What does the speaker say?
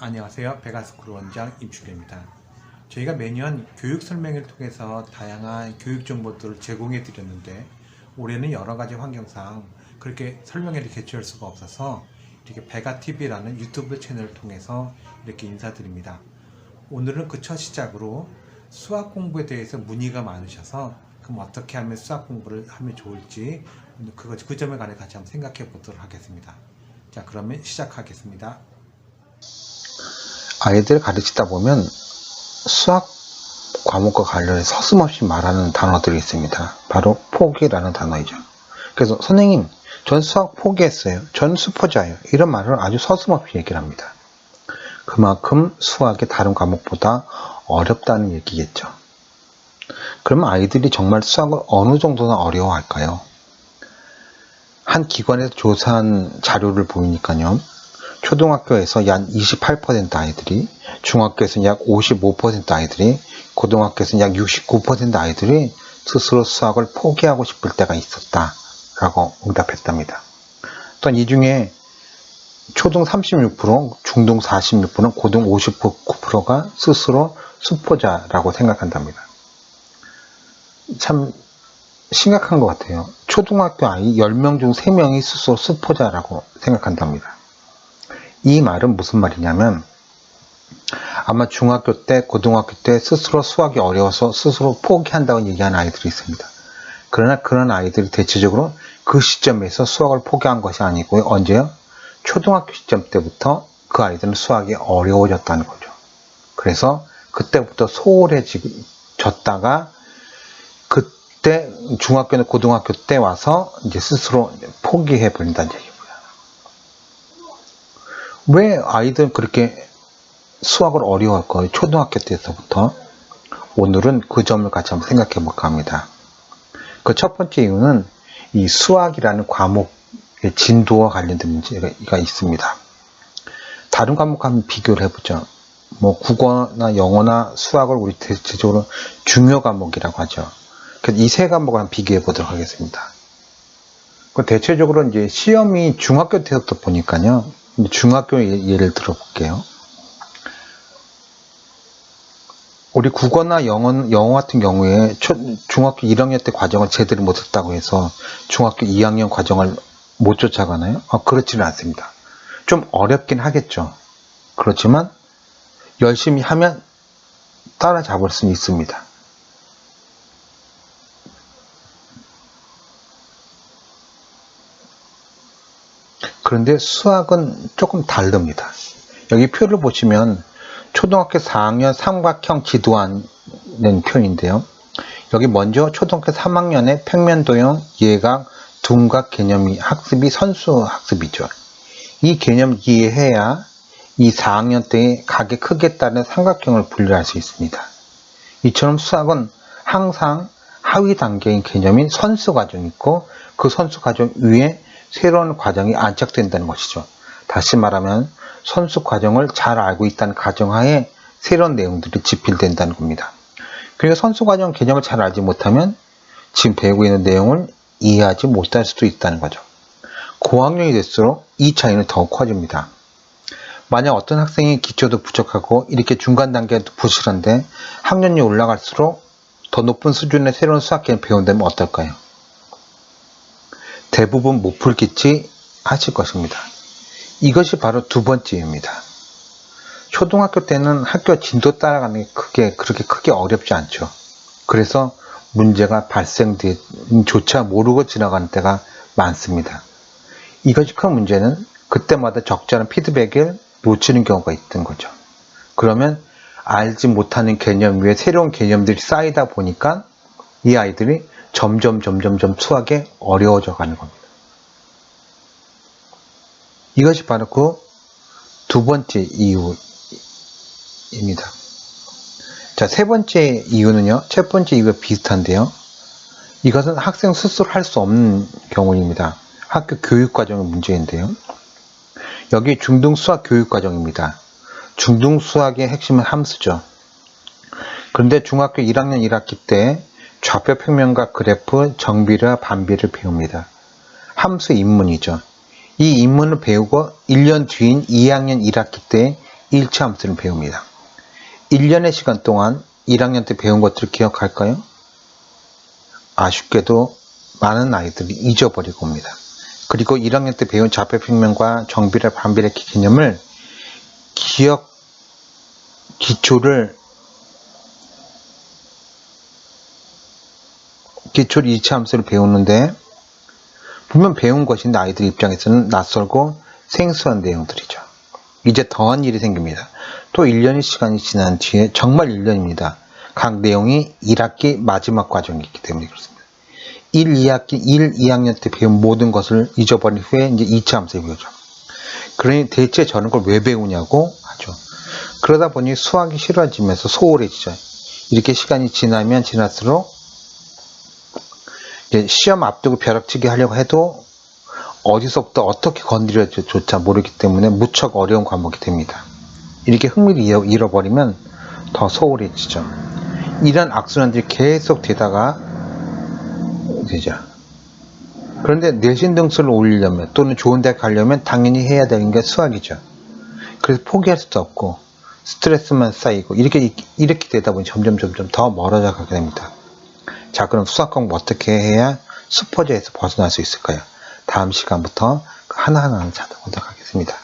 안녕하세요. 베가스쿨 원장 임충래입니다. 저희가 매년 교육 설명회를 통해서 다양한 교육 정보들을 제공해 드렸는데 올해는 여러 가지 환경상 그렇게 설명회를 개최할 수가 없어서 이렇게 베가TV라는 유튜브 채널을 통해서 이렇게 인사드립니다. 오늘은 그 첫 시작으로 수학 공부에 대해서 문의가 많으셔서 그럼 어떻게 하면 수학 공부를 하면 좋을지 그 점에 관해 같이 한번 생각해 보도록 하겠습니다. 자, 그러면 시작하겠습니다. 아이들을 가르치다 보면 수학 과목과 관련해서 서슴없이 말하는 단어들이 있습니다. 바로 포기라는 단어이죠. 그래서 선생님, 전 수학 포기했어요. 전 수포자예요. 이런 말을 아주 서슴없이 얘기를 합니다. 그만큼 수학이 다른 과목보다 어렵다는 얘기겠죠. 그러면 아이들이 정말 수학을 어느 정도나 어려워할까요? 한 기관에서 조사한 자료를 보니까요. 초등학교에서 약 28% 아이들이, 중학교에서는 약 55% 아이들이, 고등학교에서는 약 69% 아이들이 스스로 수학을 포기하고 싶을 때가 있었다라고 응답했답니다. 또한 이 중에 초등 36%, 중등 46%, 고등 59%가 스스로 수포자라고 생각한답니다. 참 심각한 것 같아요. 초등학교 아이 10명 중 3명이 스스로 수포자라고 생각한답니다. 이 말은 무슨 말이냐면 아마 중학교 때, 고등학교 때 스스로 수학이 어려워서 스스로 포기한다고 얘기하는 아이들이 있습니다. 그러나 그런 아이들이 대체적으로 그 시점에서 수학을 포기한 것이 아니고요. 언제요? 초등학교 시점 때부터 그 아이들은 수학이 어려워졌다는 거죠. 그래서 그때부터 소홀해졌다가 그때 중학교나 고등학교 때 와서 이제 스스로 포기해 버린다는 얘기입니다. 왜 아이들은 그렇게 수학을 어려워할까요? 초등학교 때서부터. 오늘은 그 점을 같이 한번 생각해 볼까 합니다. 그 첫 번째 이유는 이 수학이라는 과목의 진도와 관련된 문제가 있습니다. 다른 과목 한번 비교를 해보죠. 뭐 국어나 영어나 수학을 우리 대체적으로 중요 과목이라고 하죠. 그래서 이 세 과목을 한번 비교해 보도록 하겠습니다. 대체적으로 이제 시험이 중학교 때부터 보니까요. 중학교 예를 들어볼게요. 우리 국어나 영어 같은 경우에 중학교 1학년 때 과정을 제대로 못했다고 해서 중학교 2학년 과정을 못 쫓아가나요? 그렇지는 않습니다. 좀 어렵긴 하겠죠. 그렇지만 열심히 하면 따라잡을 수는 있습니다. 그런데 수학은 조금 다릅니다. 여기 표를 보시면 초등학교 4학년 삼각형 지도하는 표인데요. 여기 먼저 초등학교 3학년의 평면도형, 예각, 둔각 개념이 학습이 선수 학습이죠. 이 개념 이해해야 이 4학년 때의 각의 크기에 따른 삼각형을 분류할 수 있습니다. 이처럼 수학은 항상 하위 단계인 개념인 선수 과정이 있고 그 선수 과정 위에 새로운 과정이 안착된다는 것이죠. 다시 말하면 선수 과정을 잘 알고 있다는 가정하에 새로운 내용들이 집필된다는 겁니다. 그러니까 선수 과정 개념을 잘 알지 못하면 지금 배우고 있는 내용을 이해하지 못할 수도 있다는 거죠. 고학년이 될수록 이 차이는 더욱 커집니다. 만약 어떤 학생이 기초도 부족하고 이렇게 중간 단계도 부실한데 학년이 올라갈수록 더 높은 수준의 새로운 수학 개념을 배운다면 어떨까요? 대부분 못 풀겠지 하실 것입니다. 이것이 바로 두 번째입니다. 초등학교 때는 학교 진도 따라가는 게 그렇게 크게 어렵지 않죠. 그래서 문제가 발생된 조차 모르고 지나가는 때가 많습니다. 이것이 큰 문제는 그때마다 적절한 피드백을 놓치는 경우가 있던 거죠. 그러면 알지 못하는 개념 위에 새로운 개념들이 쌓이다 보니까 이 아이들이 점점 수학에 어려워져 가는 겁니다. 이것이 바로 그 두 번째 이유입니다. 자, 세 번째 이유는요. 첫 번째 이유가 비슷한데요. 이것은 학생 스스로 할 수 없는 경우입니다. 학교 교육과정의 문제인데요. 여기 중등 수학 교육과정입니다. 중등 수학의 핵심은 함수죠. 그런데 중학교 1학년 1학기 때 좌표 평면과 그래프, 정비례와 반비례를 배웁니다. 함수 입문이죠. 이 입문을 배우고 1년 뒤인 2학년 1학기 때 일치 함수를 배웁니다. 1년의 시간 동안 1학년 때 배운 것들을 기억할까요? 아쉽게도 많은 아이들이 잊어버리고 옵니다. 그리고 1학년 때 배운 좌표평면과 정비례, 반비례 개념을 기초를 일치함수를 배우는데 분명 배운 것인데 아이들 입장에서는 낯설고 생소한 내용들이죠. 이제 더한 일이 생깁니다. 또 1년의 시간이 지난 뒤에 정말 1년입니다. 각 내용이 1학기 마지막 과정이기 때문에 그렇습니다. 2학년 때 배운 모든 것을 잊어버린 후에 이제 2차 함수를 배우죠. 그러니 대체 저런 걸 왜 배우냐고 하죠. 그러다 보니 수학이 싫어지면서 소홀해지죠. 이렇게 시간이 지나면 지날수록 시험 앞두고 벼락치기 하려고 해도 어디서부터 어떻게 건드려조차 모르기 때문에 무척 어려운 과목이 됩니다. 이렇게 흥미를 잃어버리면 더 소홀해지죠. 이런 악순환들이 계속 되다가 되죠. 그런데 내신 등수를 올리려면 또는 좋은 대학 가려면 당연히 해야 되는 게 수학이죠. 그래서 포기할 수도 없고 스트레스만 쌓이고 이렇게 되다 보니 점점 더 멀어져 가게 됩니다. 자, 그럼 수학 공부 어떻게 해야 숲퍼저에서 벗어날 수 있을까요? 다음 시간부터 하나하나 찾아보도록 하겠습니다.